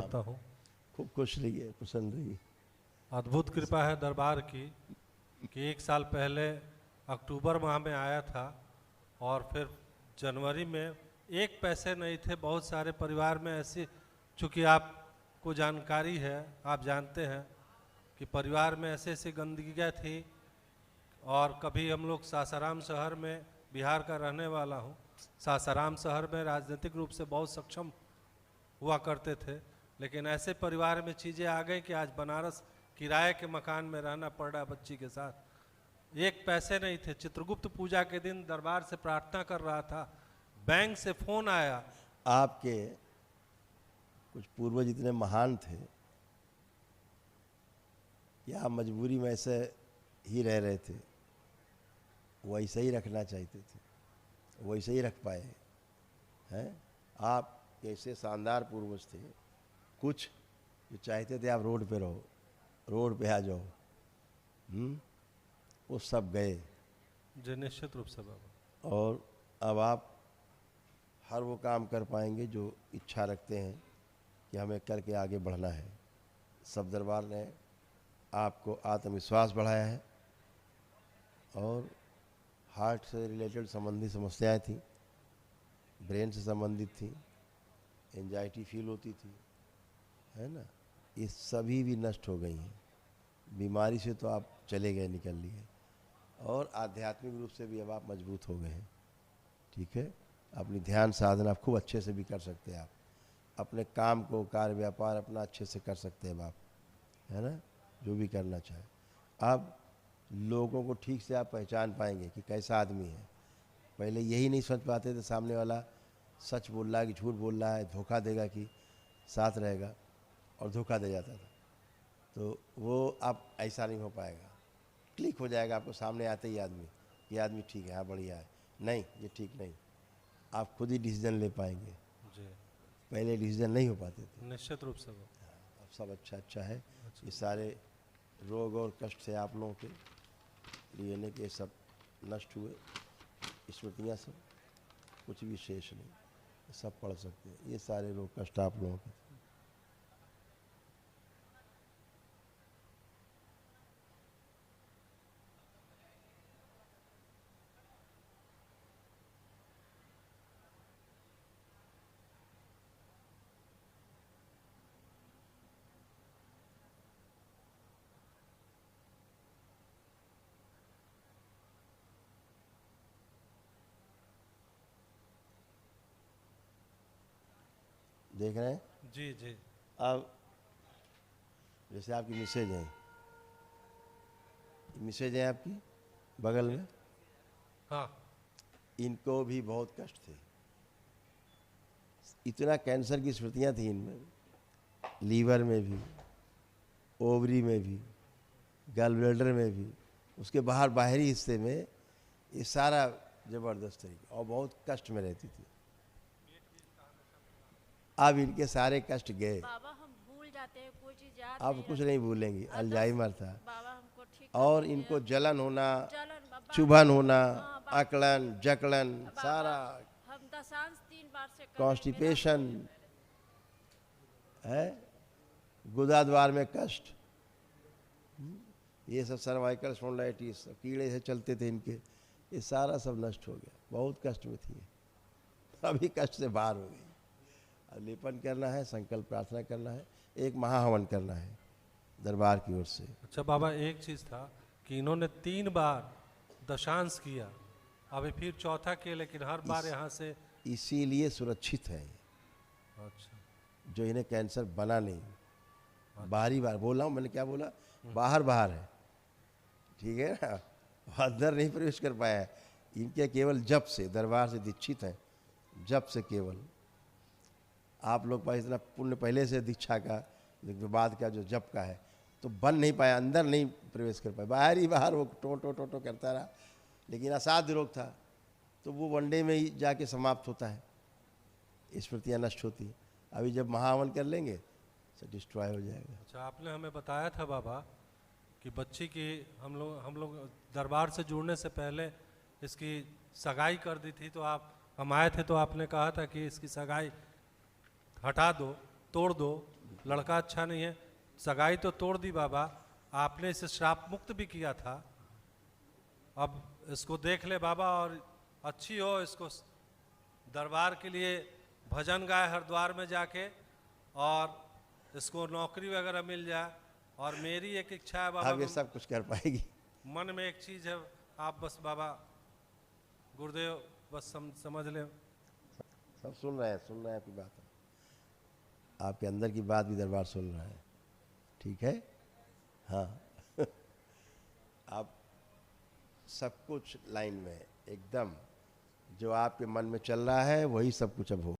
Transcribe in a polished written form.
करता हूँ। खूब खुश रहिए, प्रसन्न रहिए। अद्भुत कृपा है दरबार की कि 1 साल पहले अक्टूबर माह में आया था और फिर जनवरी में 1 पैसे नहीं थे। बहुत सारे परिवार में ऐसी, चूँकि आपको जानकारी है, आप जानते हैं कि परिवार में ऐसे ऐसी गंदगियाँ थी। और कभी हम लोग सासाराम शहर में, बिहार का रहने वाला हूँ, सासाराम शहर में राजनीतिक रूप से बहुत सक्षम हुआ करते थे, लेकिन ऐसे परिवार में चीज़ें आ गई कि आज बनारस किराए के मकान में रहना पड़ रहा है बच्ची के साथ। 1 पैसे नहीं थे। चित्रगुप्त पूजा के दिन दरबार से प्रार्थना कर रहा था, बैंक से फोन आया। आपके कुछ पूर्वज इतने महान थे कि आप मजबूरी में ऐसे ही रह रहे थे, वैसे ही रखना चाहते थे, वैसे ही रख पाए हैं। आप कैसे शानदार पूर्वज थे, कुछ जो चाहते थे आप रोड पे रहो, रोड पे आ जाओ, वो सब गए। जी निश्चित रूप से बाबा। और अब आप हर वो काम कर पाएंगे जो इच्छा रखते हैं कि हमें करके आगे बढ़ना है। सब दरबार ने आपको आत्मविश्वास बढ़ाया है। और हार्ट से रिलेटेड संबंधी समस्याएं थी, ब्रेन से संबंधित थी, एंजाइटी फील होती थी, है ना, ये सभी भी नष्ट हो गई हैं। बीमारी से तो आप चले गए, निकल लिए, और आध्यात्मिक रूप से भी अब आप मजबूत हो गए हैं। ठीक है, अपनी ध्यान साधना खूब अच्छे से भी कर सकते हैं आप, अपने काम को, कार्य व्यापार अपना अच्छे से कर सकते हैं आप, है ना, जो भी करना चाहे। अब लोगों को ठीक से आप पहचान पाएंगे कि कैसा आदमी है। पहले यही नहीं समझ पाते थे सामने वाला सच बोल रहा है कि झूठ बोल रहा है, धोखा देगा कि साथ रहेगा, और धोखा दे जाता था। तो वो अब ऐसा नहीं हो पाएगा, क्लिक हो जाएगा आपको सामने आते ही आदमी, ये आदमी ठीक है, हाँ बढ़िया है, नहीं ये ठीक नहीं, आप खुद ही डिसीजन ले पाएंगे। जी पहले डिसीजन नहीं हो पाते थे। निश्चित रूप से। अब सब अच्छा है। ये सारे रोग और कष्ट से आप लोगों के लिए ने के सब नष्ट हुए, स्मृतियाँ सब, कुछ भी शेष नहीं, सब पढ़ सकते हैं। ये सारे रोग कष्ट आप लोगों के। देख रहे हैं? जी जी। अब जैसे आपकी मिसेज हैं, मिसेज हैं आपकी बगल में, हाँ। इनको भी बहुत कष्ट थे। इतना कैंसर की स्मृतियाँ थी इनमें, लीवर में भी, ओवरी में भी, गल ब्लैडर में भी, उसके बाहर बाहरी हिस्से में, ये सारा ज़बरदस्त तरीके, और बहुत कष्ट में रहती थी। अब इनके सारे कष्ट गए। बाबा हम भूल जाते हैं, कोई चीज याद अब नहीं कुछ रहती। नहीं भूलेंगी, अल्जाइमर था। बाबा हमको ठीक और कर दीजिए। इनको जलन होना, जलन बाबा, चुभन होना, हाँ, बाबा, अकड़न जकड़न, बाबा, सारा हम दशांश 3 बार से कर रहे हैं, कॉन्स्टिपेशन है, गुदा द्वार में कष्ट, ये सब सर्वाइकल स्पॉन्डिलाइटिस, कीड़े से चलते थे इनके, ये सारा सब नष्ट हो गया। बहुत कष्ट में थी, अभी कष्ट से बाहर हो गई। अब लेपन करना है, संकल्प प्रार्थना करना है, एक महाहवन करना है दरबार की ओर से। अच्छा बाबा, एक चीज़ था कि इन्होंने 3 बार दशांश किया, अभी फिर चौथा किया, लेकिन हर बार यहाँ से इसीलिए सुरक्षित है। अच्छा, जो इन्हें कैंसर बना नहीं, बाहरी बाहर बोल रहा हूँ मैंने, क्या बोला, बाहर बाहर है, ठीक है ना, अंदर नहीं प्रवेश कर पाया है। इनके केवल जप से, दरबार से दीक्षित है, जप से केवल। आप लोग पास इतना पुण्य पहले से दीक्षा का, बाद का जो जप का है, तो बन नहीं पाया, अंदर नहीं प्रवेश कर पाया, बाहर ही बाहर वो टो टो टो टो करता रहा। लेकिन असाध्य रोग था, तो वो वनडे में ही जाके समाप्त होता है, स्मृतियाँ नष्ट होती हैं। अभी जब महाहवन कर लेंगे तो डिस्ट्रॉय हो जाएगा। अच्छा, आपने हमें बताया था बाबा कि बच्ची की हम लोग दरबार से जुड़ने से पहले इसकी सगाई कर दी थी, तो हम आए थे तो आपने कहा था कि इसकी सगाई हटा दो, तोड़ दो। लड़का अच्छा नहीं है। सगाई तो तोड़ दी बाबा, आपने इसे श्राप मुक्त भी किया था। अब इसको देख ले बाबा, और अच्छी हो, इसको दरबार के लिए भजन गाए हरिद्वार में जाके, और इसको नौकरी वगैरह मिल जाए। और मेरी एक इच्छा है बाबा, अब ये सब कुछ कर पाएगी। मन में एक चीज़ है, आप बस बाबा गुरुदेव बस समझ लें। सब सुन रहे हैं आपकी बात। आपके अंदर की बात भी दरबार सुन रहा है, ठीक है। हाँ आप सब कुछ लाइन में एकदम जो आपके मन में चल रहा है वही सब कुछ अब हो।